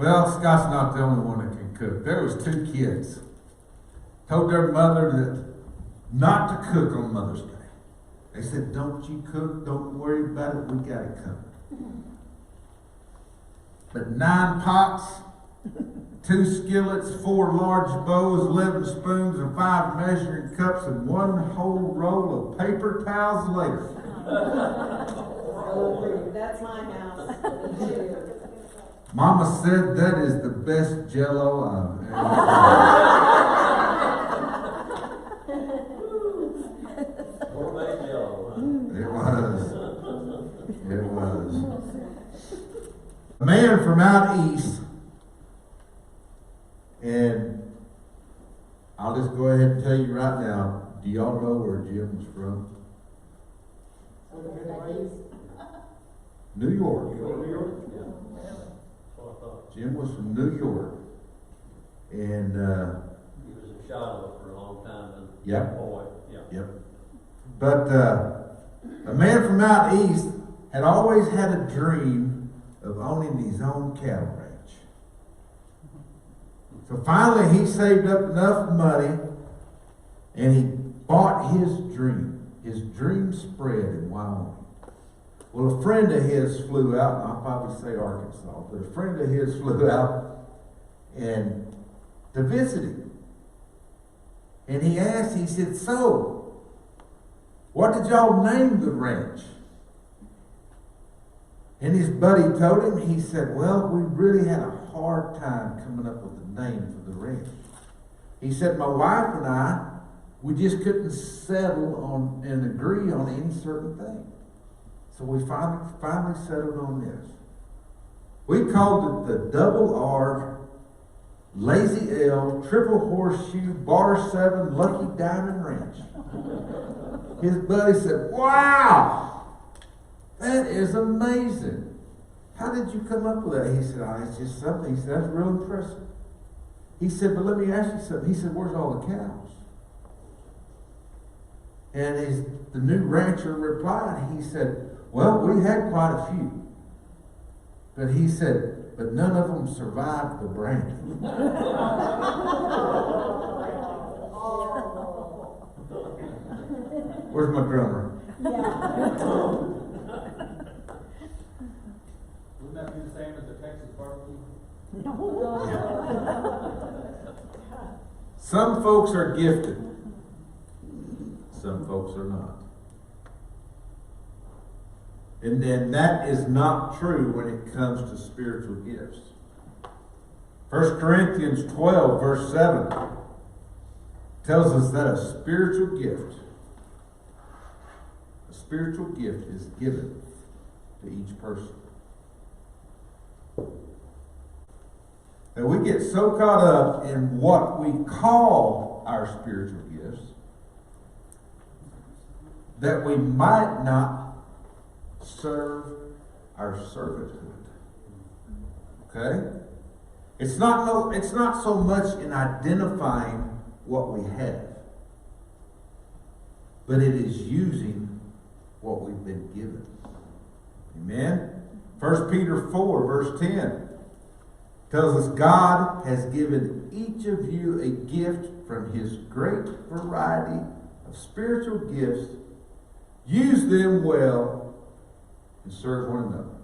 Well, Scott's not the only one that can cook. There was 2 kids. Told their mother that not to cook on Mother's Day. They said, don't you cook, don't worry about it, we got it covered. But 9 pots, 2 skillets, 4 large bowls, 11 spoons, and 5 measuring cups, and 1 whole roll of paper towels later. That's my house. Mama said that is the best Jell-O I've ever had. It was. A man from out east, and I'll just go ahead and tell you right now, do y'all know where Jim was from? New York. Jim was from New York. And he was in Shiloh for a long time. And yep. Boy, yeah. Yep. But a man from out east had always had a dream of owning his own cattle ranch. So finally he saved up enough money and he bought his dream. His dream spread in Wyoming. Well, a friend of his flew out, and I'll probably say Arkansas, but a friend of his flew out and to visit him. And he asked, he said, so, what did y'all name the ranch? And his buddy told him, he said, well, we really had a hard time coming up with a name for the ranch. He said, my wife and I, we just couldn't settle on and agree on any certain thing. So we finally settled on this. We called it the Double R, Lazy L, Triple Horseshoe, Bar 7, Lucky Diamond Ranch. His buddy said, wow, that is amazing. How did you come up with that? He said, oh, it's just something. He said, that's real impressive. He said, but let me ask you something. He said, where's all the cows? And the new rancher replied, he said, well, we had quite a few. But he said, but none of them survived the branding. Where's my drummer? Wouldn't that be the same as the Texas barbecue? Some folks are gifted. Some folks are not. And then that is not true when it comes to spiritual gifts. 1 Corinthians 12, verse 7 tells us that a spiritual gift is given to each person. And we get so caught up in what we call our spiritual gifts that we might not serve our servanthood. Okay? It's not so much in identifying what we have, but it is using what we've been given. Amen? 1 Peter 4, verse 10 tells us God has given each of you a gift from his great variety of spiritual gifts. Use them well and serve one another.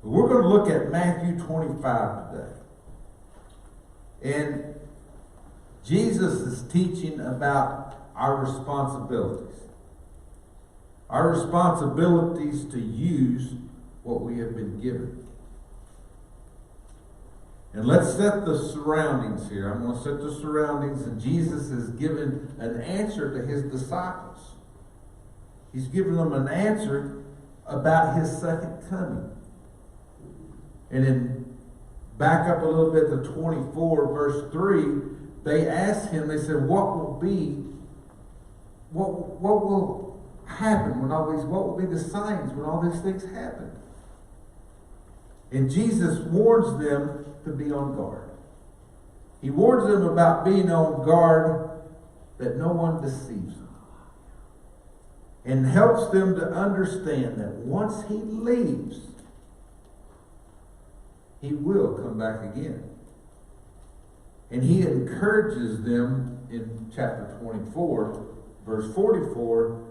But we're going to look at Matthew 25 today. And Jesus is teaching about our responsibilities. Our responsibilities to use what we have been given. And let's set the surroundings here. I'm going to set the surroundings, and Jesus has given an answer to his disciples. He's given them an answer about his second coming. And then back up a little bit to 24, verse 3, they asked him, they said, what will happen when what will be the signs when all these things happen? And Jesus warns them to be on guard. He warns them about being on guard that no one deceives them. And helps them to understand that once he leaves, He will come back again. And he encourages them in chapter 24, verse 44,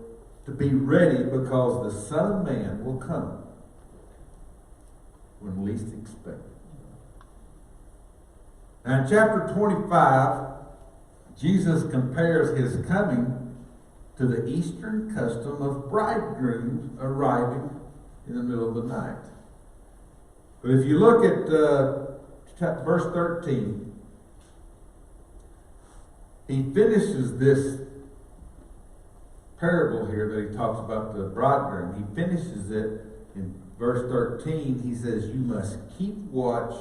to be ready because the Son of Man will come when least expected. Now in chapter 25, Jesus compares his coming to the Eastern custom of bridegrooms arriving in the middle of the night. But if you look at verse 13, he finishes this parable here that he talks about the bridegroom. He finishes it in verse 13. He says, you must keep watch.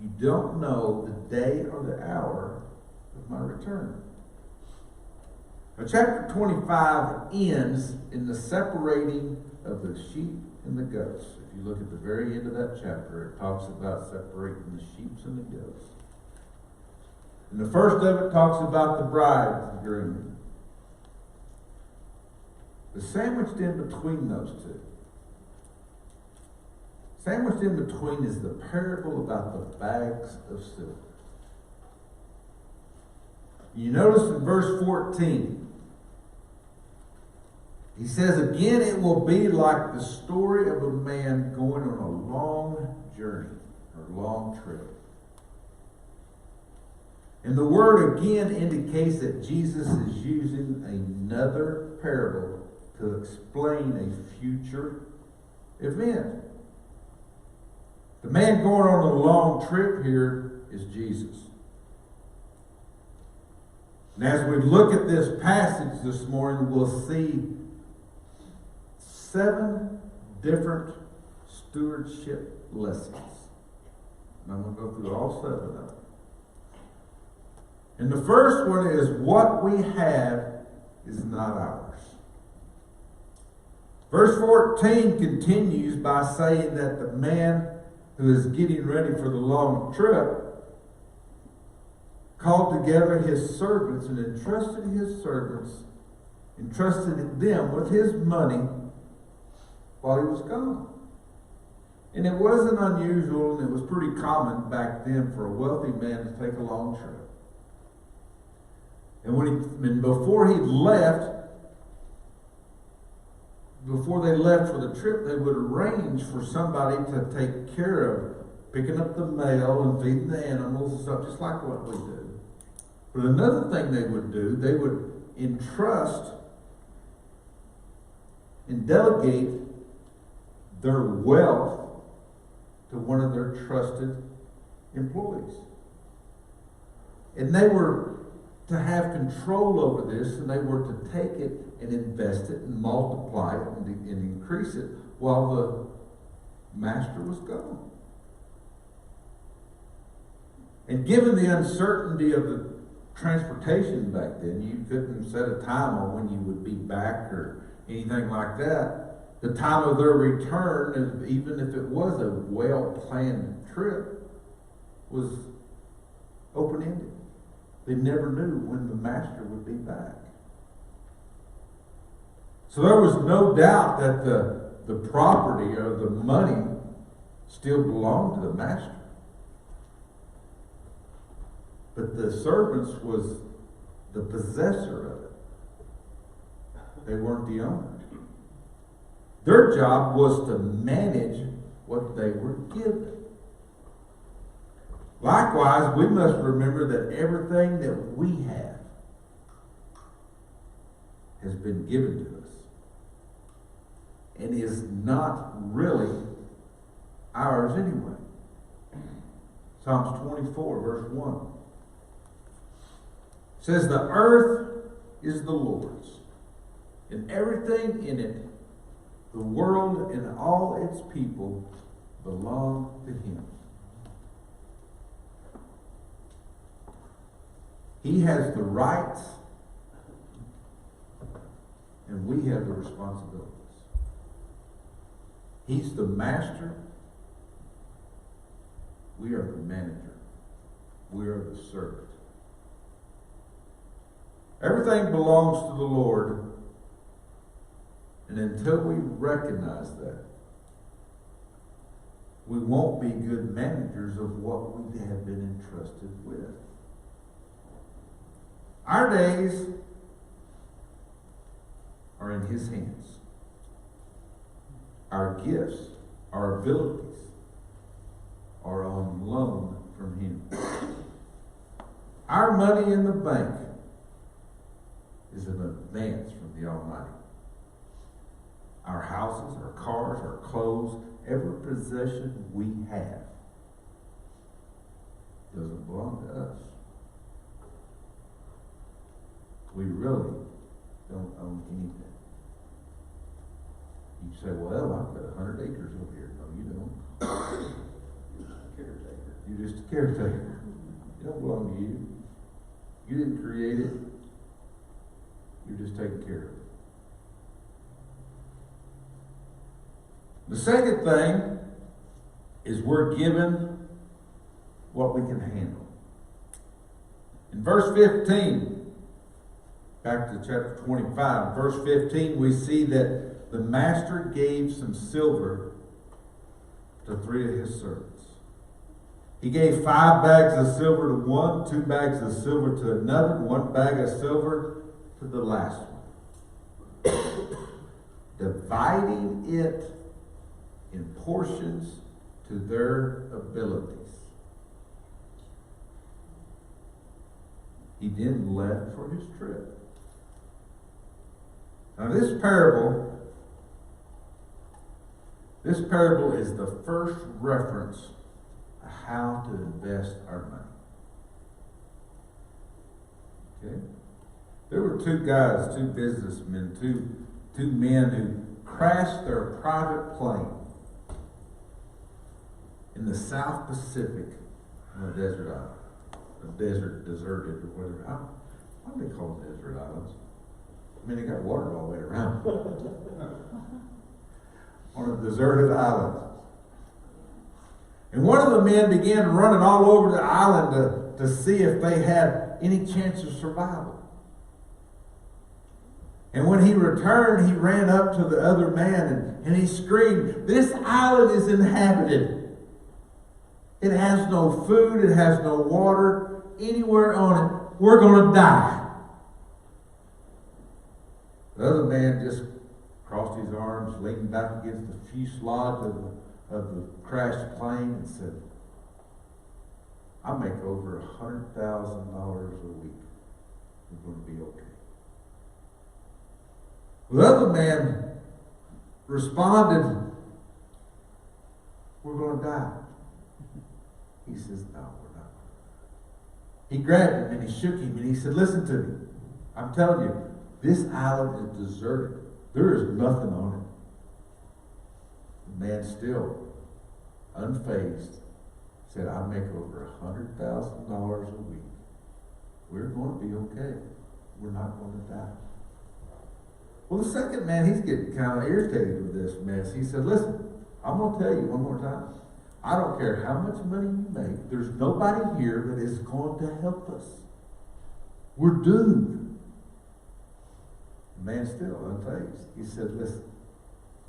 You don't know the day or the hour of my return. Now, chapter 25 ends in the separating of the sheep and the goats. If you look at the very end of that chapter, it talks about separating the sheep and the goats. And the first of it talks about the bridegroom. But sandwiched in between those two, sandwiched in between is the parable about the bags of silver. You notice in verse 14, he says, again, it will be like the story of a man going on a long journey or long trip. And the word again indicates that Jesus is using another parable to explain a future event. The man going on a long trip here is Jesus. And as we look at this passage this morning, we'll see 7 different stewardship lessons. And I'm going to go through all 7 of them. And the first one is, what we have is not ours. Verse 14 continues by saying that the man who is getting ready for the long trip called together his servants and entrusted them with his money while he was gone. And it wasn't unusual, and it was pretty common back then for a wealthy man to take a long trip. And before they left for the trip, they would arrange for somebody to take care of picking up the mail and feeding the animals and stuff, just like what we do. But another thing they would do, they would entrust and delegate their wealth to one of their trusted employees. And they were to have control over this, and they were to take it and invest it and multiply it and increase it while the master was gone. And given the uncertainty of the transportation back then, you couldn't set a time on when you would be back or anything like that. The time of their return, even if it was a well-planned trip, was open-ended. They never knew when the master would be back. So there was no doubt that the property or the money still belonged to the master. But the servants was the possessor of it. They weren't the owner. Their job was to manage what they were given. Likewise, we must remember that everything that we have has been given to us and is not really ours anyway. Psalms 24, verse 1 says, the earth is the Lord's, and everything in it, the world and all its people, belong to Him. He has the rights, and we have the responsibilities. He's the master. We are the manager. We are the servant. Everything belongs to the Lord, and until we recognize that, we won't be good managers of what we have been entrusted with. Our days are in His hands. Our gifts, our abilities are on loan from Him. Our money in the bank is an advance from the Almighty. Our houses, our cars, our clothes, every possession we have doesn't belong to us. We really don't own anything. You say, well, I've got 100 acres over here. No, you don't. You're just a caretaker. You're just a caretaker. It don't belong to you. You didn't create it. You're just taking care of it. The second thing is we're given what we can handle. In verse 15, back to chapter 25, verse 15, we see that the master gave some silver to 3 of his servants. He gave 5 bags of silver to one, 2 bags of silver to another, 1 bag of silver to the last one. Dividing it in portions to their abilities. He then left for his trip. Now this parable is the first reference to how to invest our money. Okay? There were 2 guys, 2 businessmen, two men who crashed their private plane in the South Pacific on a desert island. Deserted, or whatever. Why do they call them desert islands? I mean, they got water all the way around. On a deserted island. And one of the men began running all over the island to see if they had any chance of survival. And when he returned, he ran up to the other man and he screamed, "This island is inhabited. It has no food, it has no water anywhere on it. We're going to die." The other man just crossed his arms, leaned back against the fuselage of the crashed plane and said, "I make over $100,000 a week. We're going to be okay." The other man responded, "We're going to die." He says, "No, we're not." He grabbed him and he shook him and he said, "Listen to me. I'm telling you, this island is deserted. There is nothing on it." The man, still unfazed, said, "I make over $100,000 a week. We're going to be okay. We're not going to die." Well, the second man, he's getting kind of irritated with this mess. He said, "Listen, I'm going to tell you one more time. I don't care how much money you make. There's nobody here that is going to help us. We're doomed." The man, still unfazed, he said, "Listen,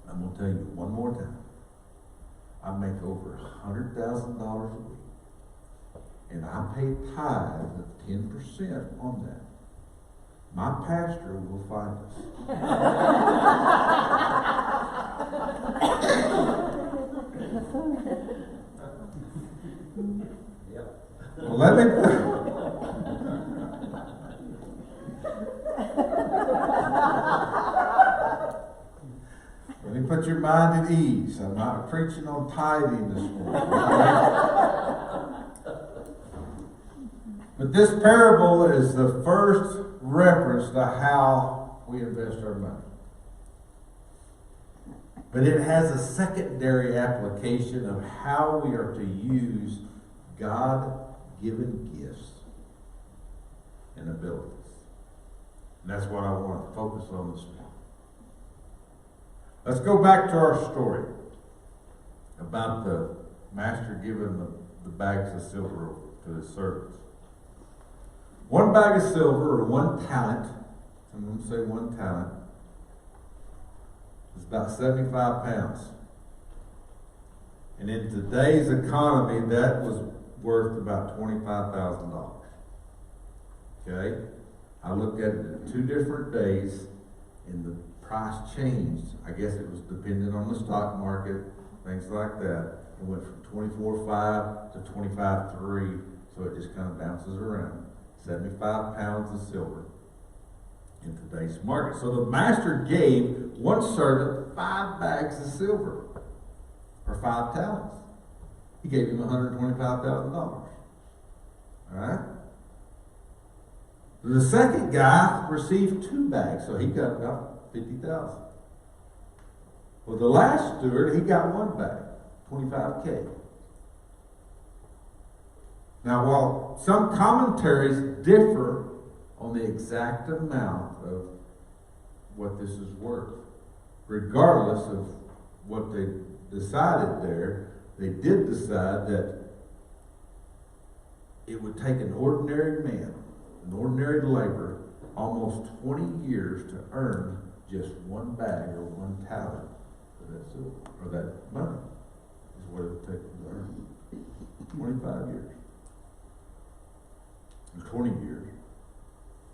I'm going to tell you one more time. I make over $100,000 a week. And I pay tithe of 10% on that. My pastor will find us." Yep. Well, let me put your mind at ease. I'm not preaching on tithing this morning. But this parable is the first reference to how we invest our money. But it has a secondary application of how we are to use God-given gifts and abilities. And that's what I want to focus on this morning. Let's go back to our story about the master giving the bags of silver to his servants. 1 bag of silver, or 1 talent, some of them say 1 talent, is about 75 pounds. And in today's economy, that was worth about $25,000. Okay? I looked at it in 2 different days, and the price changed. I guess it was dependent on the stock market, things like that. It went from 24.5 to 25.3, so it just kind of bounces around. 75 pounds of silver in today's market. So the master gave one servant 5 bags of silver, or 5 talents. He gave him $125,000. All right? The second guy received 2 bags, so he got about 50,000. Well, the last steward, he got 1 bag, 25K. Now, while some commentaries differ on the exact amount of what this is worth, regardless of what they decided there, they did decide that it would take an ordinary man, an ordinary laborer, almost 20 years to earn just 1 bag or 1 talent for that silver, or that money, is what it would take to earn. 25 years. Or 20 years.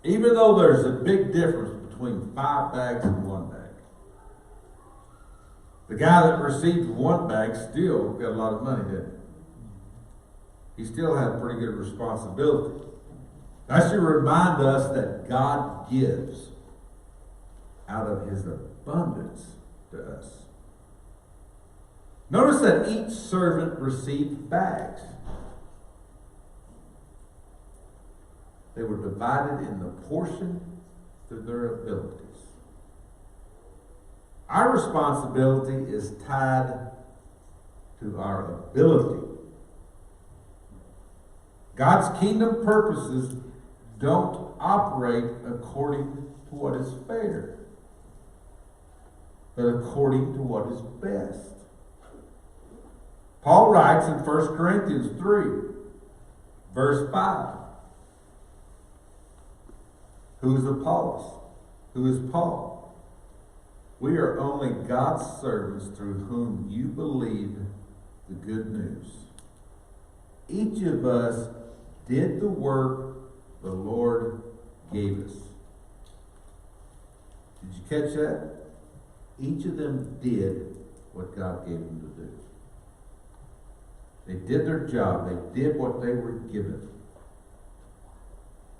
Even though there's a big difference between 5 bags and 1 bag. The guy that received 1 bag still got a lot of money, didn't he? He still had a pretty good responsibility. That should remind us that God gives out of his abundance to us. Notice that each servant received bags. They were divided in the portion to their abilities. Our responsibility is tied to our ability. God's kingdom purposes don't operate according to what is fair, but according to what is best. Paul writes in 1 Corinthians 3, verse 5, who is Apollos? Who is Paul? We are only God's servants through whom you believe the good news. Each of us did the work the Lord gave us. Did you catch that? Each of them did what God gave them to do. They did their job. They did what they were given.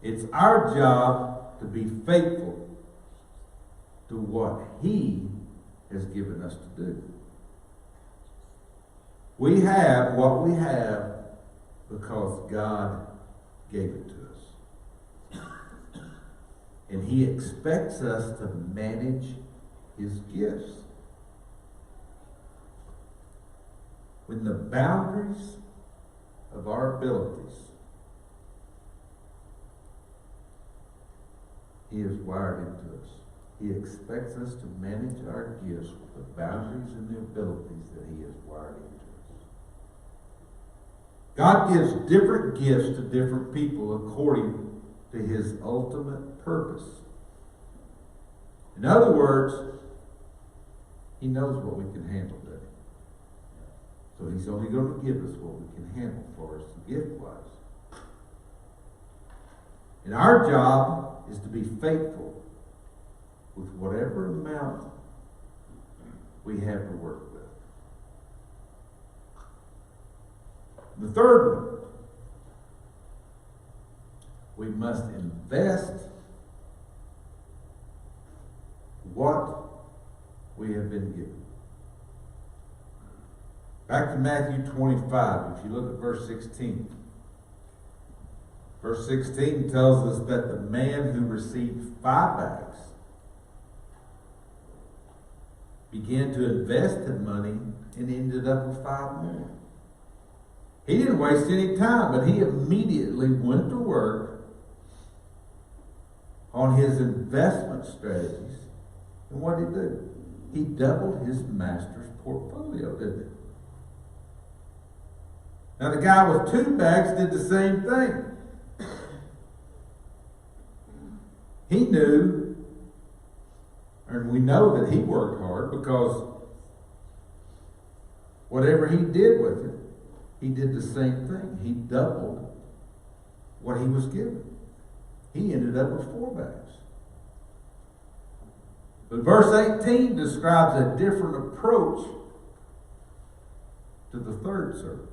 It's our job to be faithful to what He has given us to do. We have what we have because God gave it to us. And He expects us to manage His gifts. When the boundaries of our abilities, He has wired into us. He expects us to manage our gifts with the boundaries and the abilities that He has wired into us. God gives different gifts to different people according to His ultimate purpose. In other words, He knows what we can handle, doesn't He? So He's only going to give us what we can handle for us gift-wise. And our job is to be faithful with whatever amount we have to work with. The third one, we must invest what we have been given. Back to Matthew 25, if you look at verse 16. Verse 16 tells us that the man who received 5 bags began to invest his money and ended up with 5 more. He didn't waste any time, but he immediately went to work on his investment strategies. And what did he do? He doubled his master's portfolio, didn't he? Now the guy with 2 bags did the same thing. He knew, and we know that he worked hard because whatever he did with it, he did the same thing. He doubled what he was given. He ended up with 4 bags. But verse 18 describes a different approach to the third servant.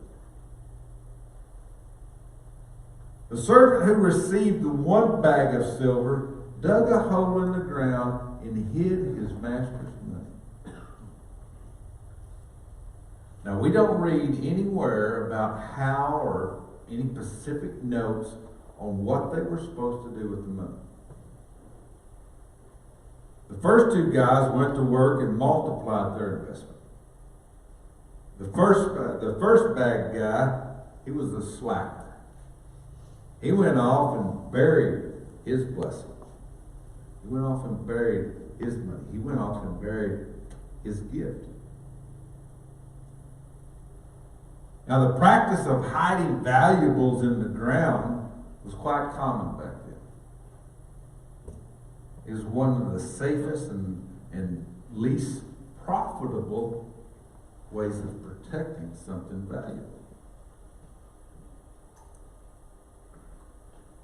The servant who received the 1 bag of silver dug a hole in the ground and hid his master's money. Now, we don't read anywhere about how or any specific notes on what they were supposed to do with the money. The first 2 guys went to work and multiplied their investment. The first bag guy, he was a slacker. He went off and buried his blessing. He went off and buried his money. He went off and buried his gift. Now, the practice of hiding valuables in the ground was quite common back then. It was one of the safest and least profitable ways of protecting something valuable.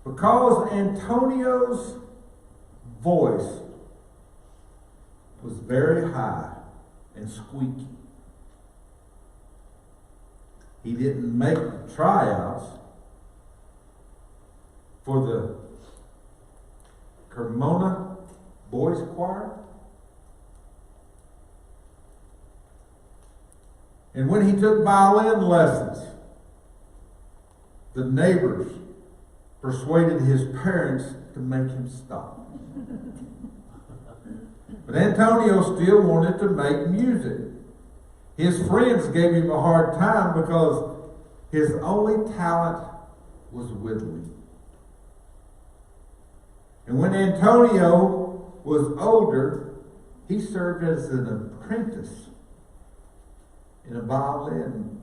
Because Antonio's voice was very high and squeaky, he didn't make the tryouts for the Cremona Boys Choir. And when he took violin lessons, the neighbors persuaded his parents to make him stop. But Antonio still wanted to make music. His friends gave him a hard time because his only talent was whittling. And when Antonio was older, he served as an apprentice to a violin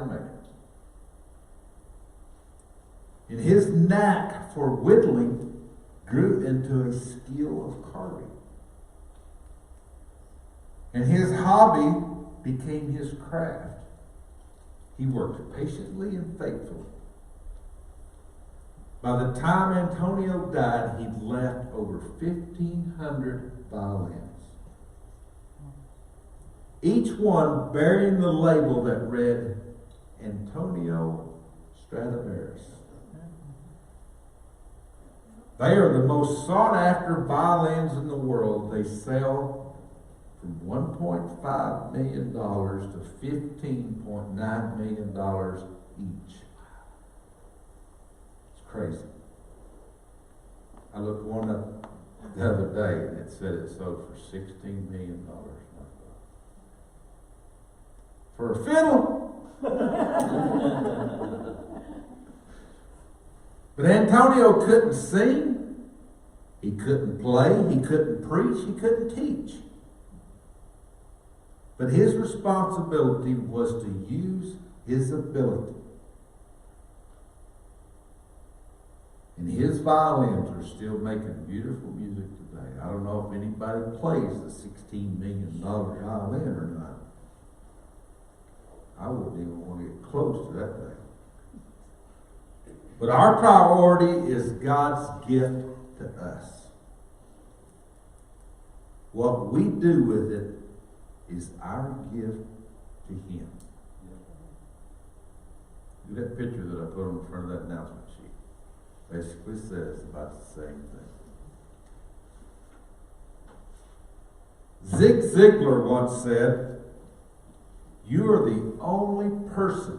maker. And his knack for whittling grew into a skill of carving. And his hobby became his craft. He worked patiently and faithfully. By the time Antonio died, he'd left over 1,500 violins, each one bearing the label that read Antonio Stradivarius. They are the most sought after violins in the world. They sell from $1.5 million to $15.9 million each. It's crazy. I looked one up the other day and it said it sold for $16 million. For a fiddle. But Antonio couldn't sing, he couldn't play, he couldn't preach, he couldn't teach. But his responsibility was to use his ability. And his violins are still making beautiful music today. I don't know if anybody plays the $16 million violin or not. I wouldn't even want to get close to that thing. But our priority is God's gift to us. What we do with it is our gift to Him. Look at that picture that I put on the front of that announcement sheet. Basically says about the same thing. Zig Ziglar once said, "You are the only person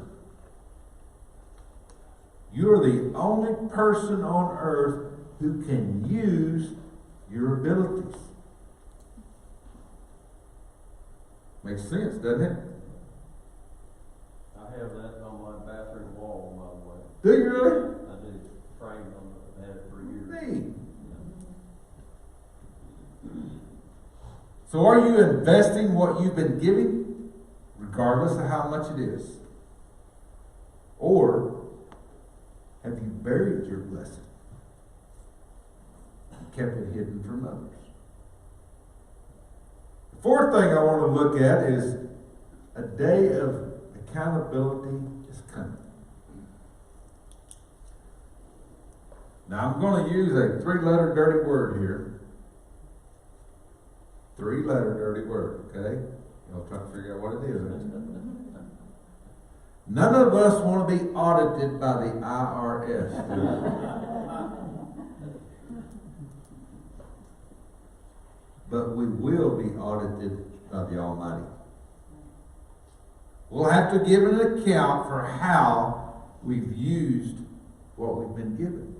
on earth who can use your abilities." Makes sense, doesn't it? I have that on my bathroom wall, by the way. Do you really? I do. Framed on it. I've had it for years. Neat. So are you investing what you've been giving, regardless of how much it is? Or have you buried your blessing and kept it hidden from others? The fourth thing I want to look at is a day of accountability is coming. Now I'm going to use a 3-letter dirty word here. 3-letter dirty word, okay? Y'all trying to figure out what it is. None of us want to be audited by the IRS. Do we? But we will be audited by the Almighty. We'll have to give an account for how we've used what we've been given.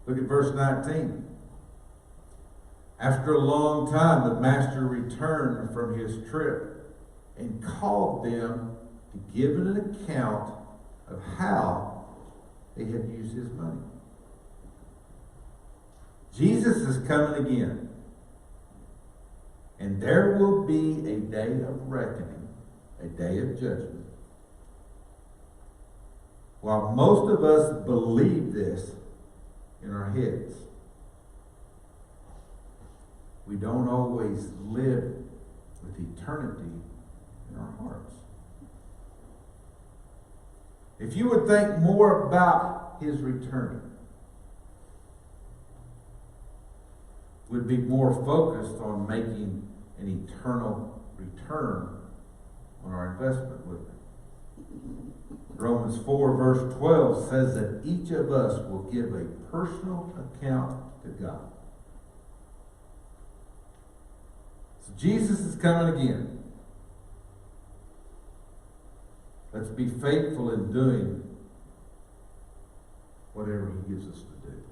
Look at verse 19. After a long time, the master returned from his trip and called them to give an account of how they had used his money. Jesus is coming again. And there will be a day of reckoning, a day of judgment. While most of us believe this in our heads, we don't always live with eternity in our hearts. If you would think more about his returning, would be more focused on making an eternal return on our investment with him. Romans 4 verse 12 says that each of us will give a personal account to God. So Jesus is coming again. Let's be faithful in doing whatever he gives us to do.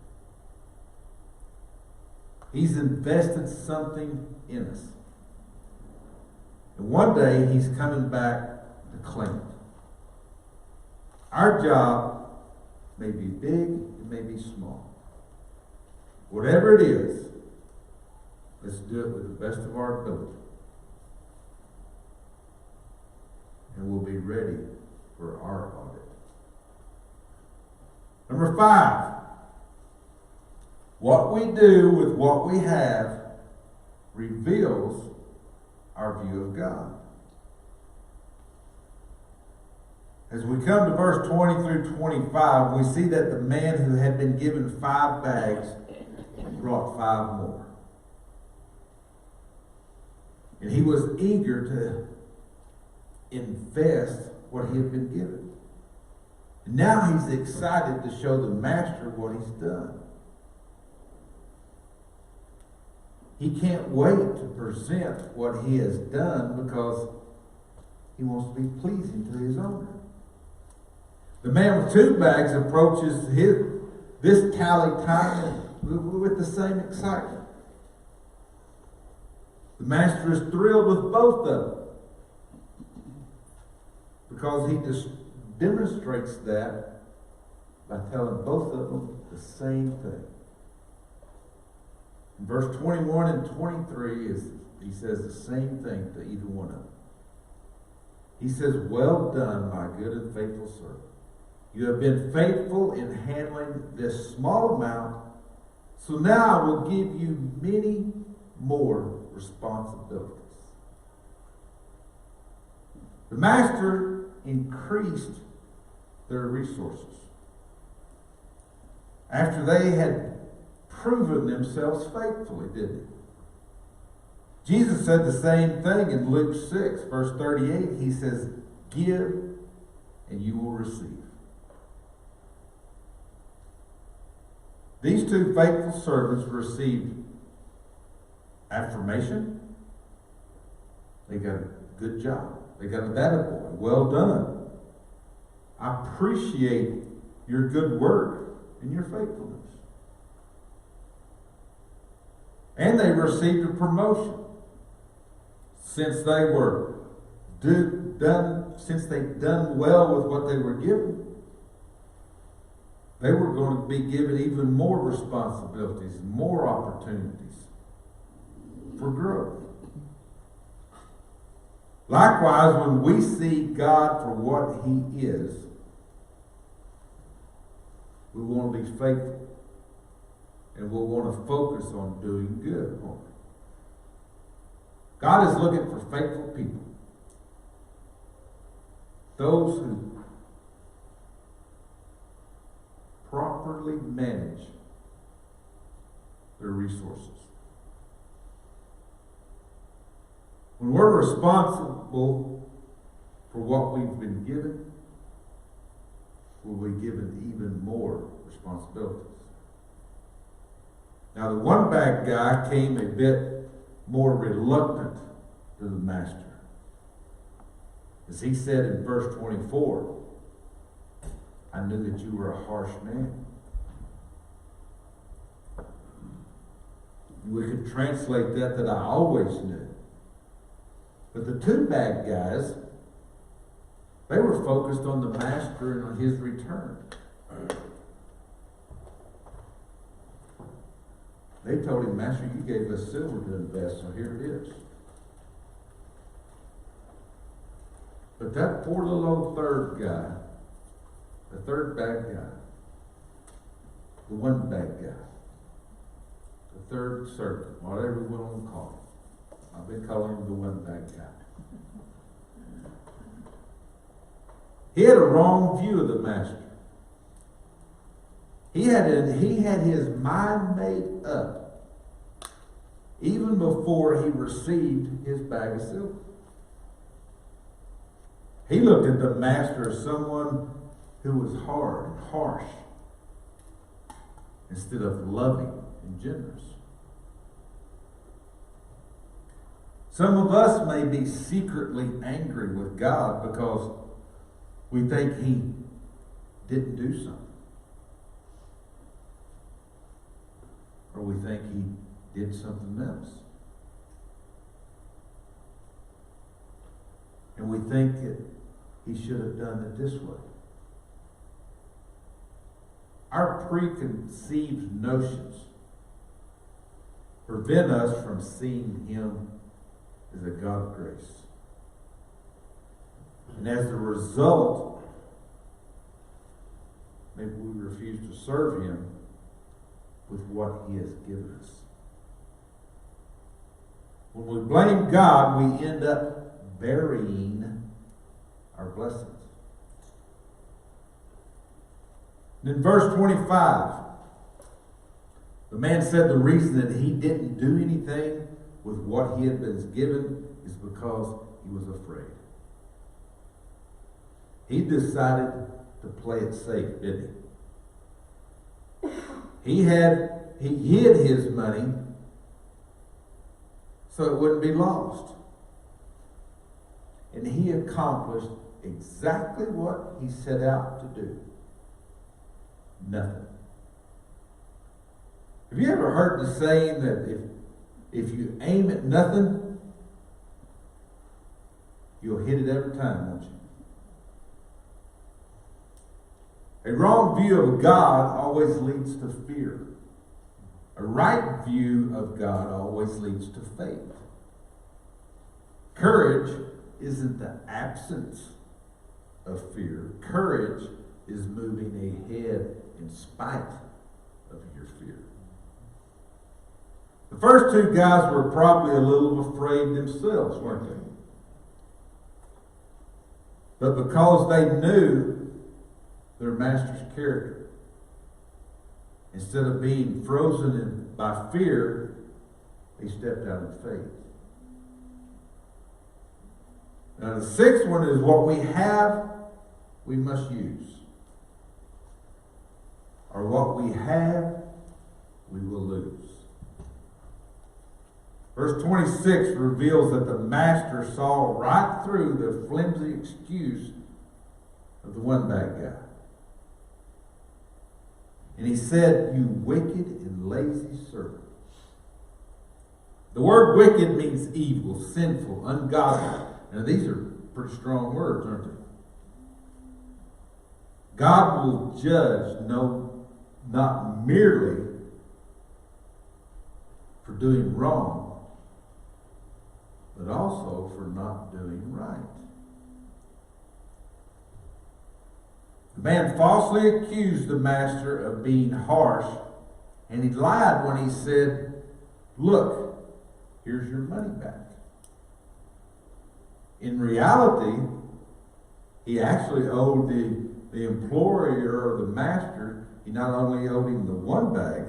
He's invested something in us. And one day he's coming back to claim it. Our job may be big, it may be small. Whatever it is, let's do it with the best of our ability. And we'll be ready for our audit. Number 5. What we do with what we have reveals our view of God. As we come to verse 20 through 25, we see that the man who had been given 5 bags brought 5 more. And he was eager to invest what he had been given. And now he's excited to show the master what he's done. He can't wait to present what he has done because he wants to be pleasing to his owner. The man with 2 bags approaches this tally time with the same excitement. The master is thrilled with both of them because he just demonstrates that by telling both of them the same thing. In verse 21 and 23, he says the same thing to either one of them. He says, "Well done, my good and faithful servant. You have been faithful in handling this small amount, so now I will give you many more responsibilities." The master increased their resources after they had proven themselves faithfully, didn't he? Jesus said the same thing in Luke 6, verse 38. He says, "Give and you will receive." These 2 faithful servants received affirmation. They got a good job. They got a attaboy. Well done. I appreciate your good work and your faithfulness. And they received a promotion. Since they were since they'd done well with what they were given, they were going to be given even more responsibilities, more opportunities for growth. Likewise, when we see God for what he is, we want to be faithful. And we'll want to focus on doing good. God is looking for faithful people. Those who properly manage their resources. When we're responsible for what we've been given, we'll be given even more responsibilities. Now, the one bag guy came a bit more reluctant to the master. As he said in verse 24, I knew that you were a harsh man. We could translate that I always knew. But the two bad guys, they were focused on the master and on his return. They told him, Master, you gave us silver to invest, so here it is. But that poor little old third guy, the third bad guy, the one bad guy, the third servant, whatever we want to call him. I've been calling him the one bad guy. He had a wrong view of the master. He had his mind made up even before he received his bag of silver. He looked at the master as someone who was hard and harsh instead of loving and generous. Some of us may be secretly angry with God because we think He didn't do something. Or we think He did something else. And we think that He should have done it this way. Our preconceived notions prevent us from seeing Him as a God of grace. And as a result, maybe we refuse to serve Him with what He has given us. When we blame God, we end up burying our blessings. And in verse 25, the man said the reason that he didn't do anything with what he had been given is because he was afraid. He decided to play it safe, didn't he? He hid his money so it wouldn't be lost. And he accomplished exactly what he set out to do. Nothing. Have you ever heard the saying that if you aim at nothing, you'll hit it every time, won't you? A wrong view of God always leads to fear. A right view of God always leads to faith. Courage isn't the absence of fear. Courage is moving ahead in spite of your fear. The first two guys were probably a little afraid themselves, weren't they? But because they knew their master's character, instead of being frozen by fear, they stepped out in faith. Now the sixth one is what we have, we must use. Or what we have, we will lose. Verse 26 reveals that the master saw right through the flimsy excuse of the one bad guy. And he said, "You wicked and lazy servant." The word wicked means evil, sinful, ungodly. Now these are pretty strong words, aren't they? God will judge not merely for doing wrong, but also for not doing right. The man falsely accused the master of being harsh, and he lied when he said, "Look, here's your money back." In reality, he actually owed the employer or the master, he not only owed him the one bag,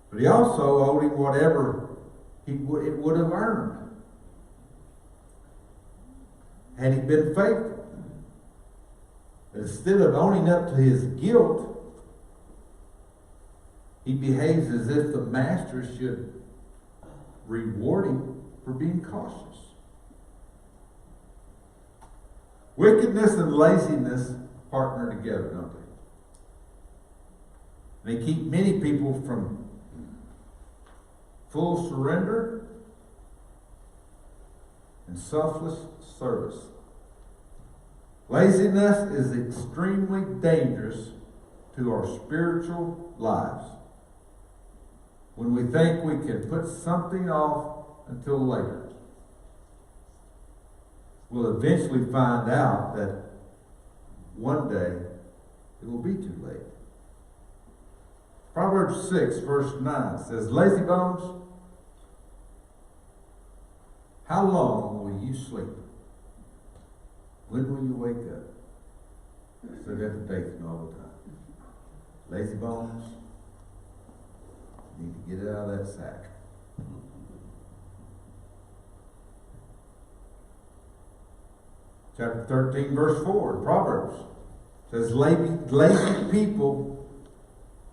but he also owed him whatever it would have earned had he been faithful. Instead of owning up to his guilt, he behaves as if the master should reward him for being cautious. Wickedness and laziness partner together, don't they? They keep many people from full surrender and selfless service. Laziness is extremely dangerous to our spiritual lives. When we think we can put something off until later, we'll eventually find out that one day it will be too late. Proverbs 6, verse 9 says, "Lazy bones, how long will you sleep? When will you wake up?" I said that to Dathan all the time. Lazy bones, need to get it out of that sack. Chapter 13, verse 4, Proverbs says, lazy people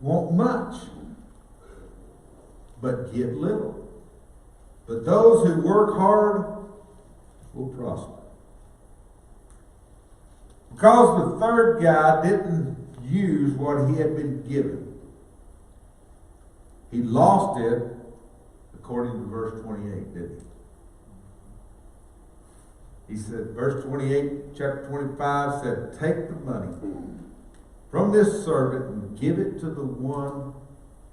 want much, but get little. But those who work hard will prosper. Because the third guy didn't use what he had been given, he lost it, according to verse 28, didn't he? He said, verse 28, chapter 25 said, "Take the money from this servant and give it to the one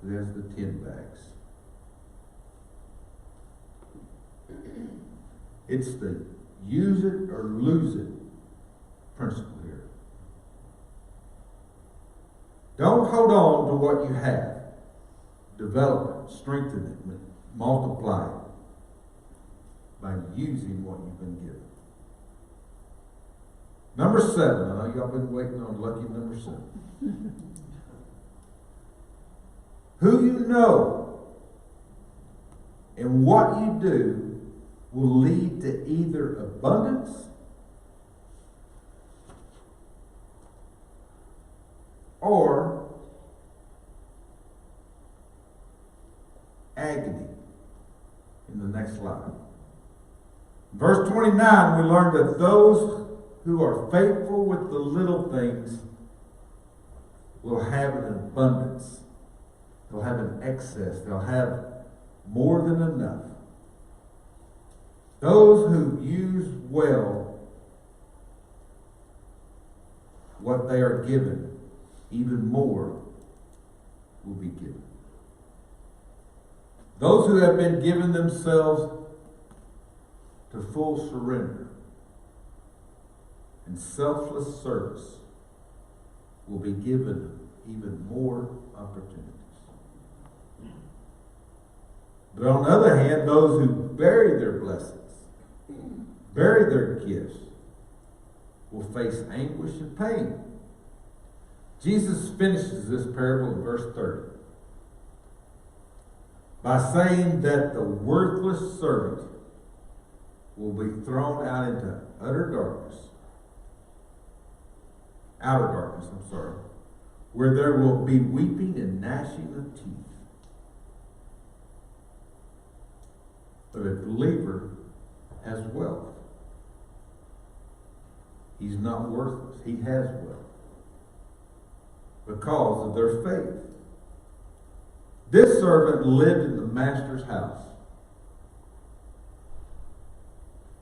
who has the 10 bags." It's the use it or lose it principle here. Don't hold on to what you have. Develop it, strengthen it, multiply it by using what you've been given. Number 7. I know y'all been waiting on lucky number 7. Who you know and what you do will lead to either abundance or agony in the next life. Verse 29, we learn that those who are faithful with the little things will have an abundance. They'll have an excess. They'll have more than enough. Those who use well what they are given, even more will be given. Those who have been given themselves to full surrender and selfless service will be given even more opportunities. But on the other hand, those who bury their blessings, bury their gifts, will face anguish and pain. Jesus finishes this parable in verse 30 by saying that the worthless servant will be thrown out into outer darkness, where there will be weeping and gnashing of teeth. But a believer has wealth. He's not worthless. He has wealth because of their faith. This servant lived in the master's house,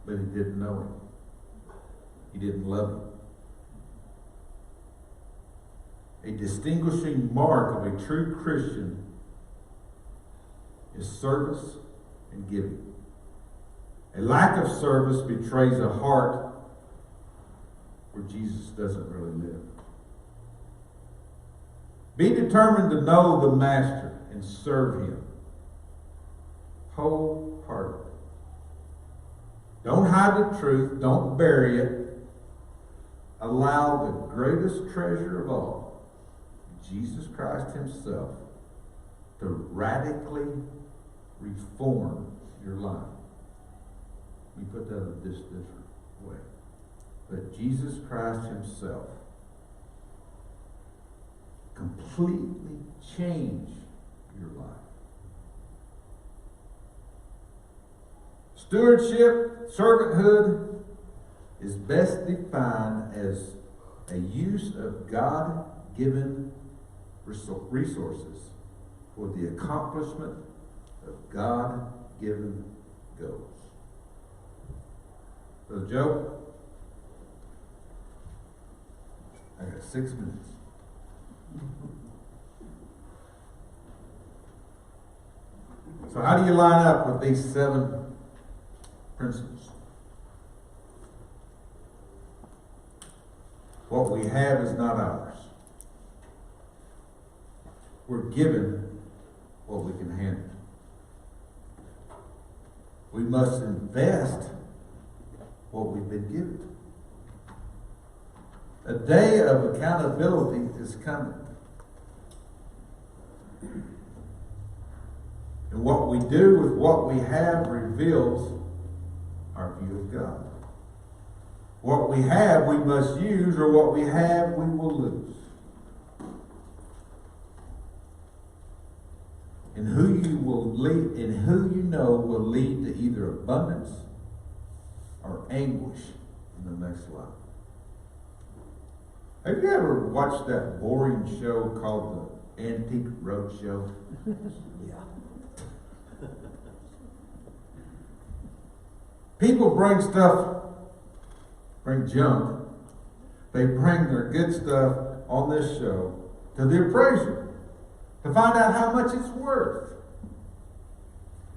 but he didn't know him. He didn't love him. A distinguishing mark of a true Christian is service and giving. A lack of service betrays a heart where Jesus doesn't really live. Be determined to know the Master and serve Him wholeheartedly. Don't hide the truth. Don't bury it. Allow the greatest treasure of all, Jesus Christ himself, to radically reform your life. Let me put that in this different way. But Jesus Christ himself completely change your life. Stewardship, servanthood, is best defined as a use of God-given resources for the accomplishment of God-given goals. Brother Joe, I got 6 minutes. So how do you line up with these 7 principles? What we have is not ours. We're given what we can handle. We must invest what we've been given. A day of accountability is coming. And what we do with what we have reveals our view of God. What we have we must use, or what we have we will lose. And who you know will lead to either abundance or anguish in the next life. Have you ever watched that boring show called the Antique Roadshow? Yeah. People bring stuff, bring junk. They bring their good stuff on this show to the appraiser to find out how much it's worth.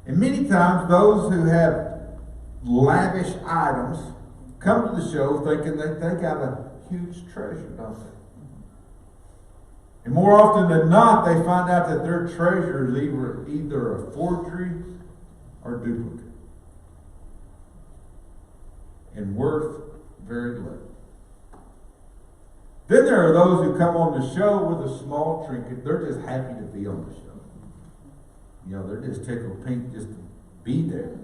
And many times those who have lavish items come to the show thinking that they got a huge treasure, don't they? And more often than not, they find out that their treasure is either a forgery or duplicate. And worth very little. Then there are those who come on the show with a small trinket. They're just happy to be on the show. You know, they're just tickled pink just to be there.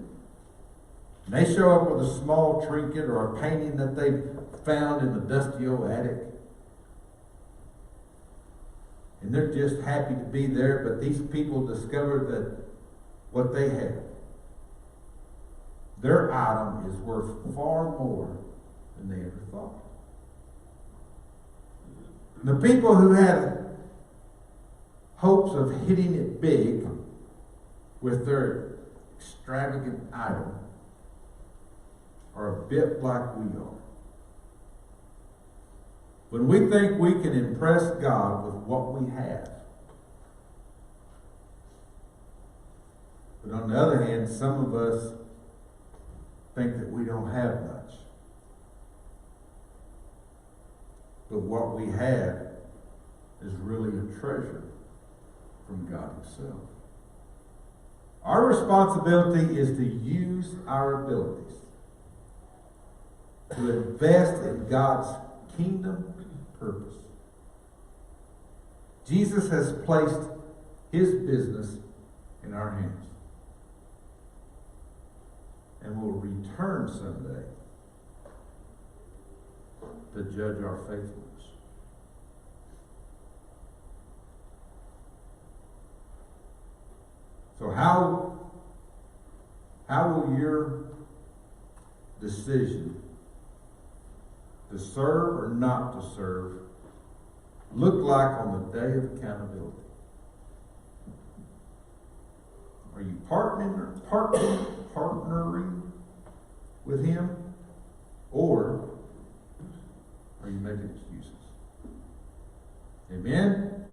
And they show up with a small trinket or a painting that they found in the dusty old attic. And they're just happy to be there, but these people discover that what they have, their item is worth far more than they ever thought. The people who had hopes of hitting it big with their extravagant item are a bit like we are. When we think we can impress God with what we have. But on the other hand, some of us think that we don't have much. But what we have is really a treasure from God himself. Our responsibility is to use our abilities to invest in God's kingdom purpose. Jesus has placed his business in our hands and will return someday to judge our faithfulness. So how will your decision to serve or not to serve look like on the day of accountability? Are you partnering with him, or are you making excuses? Amen?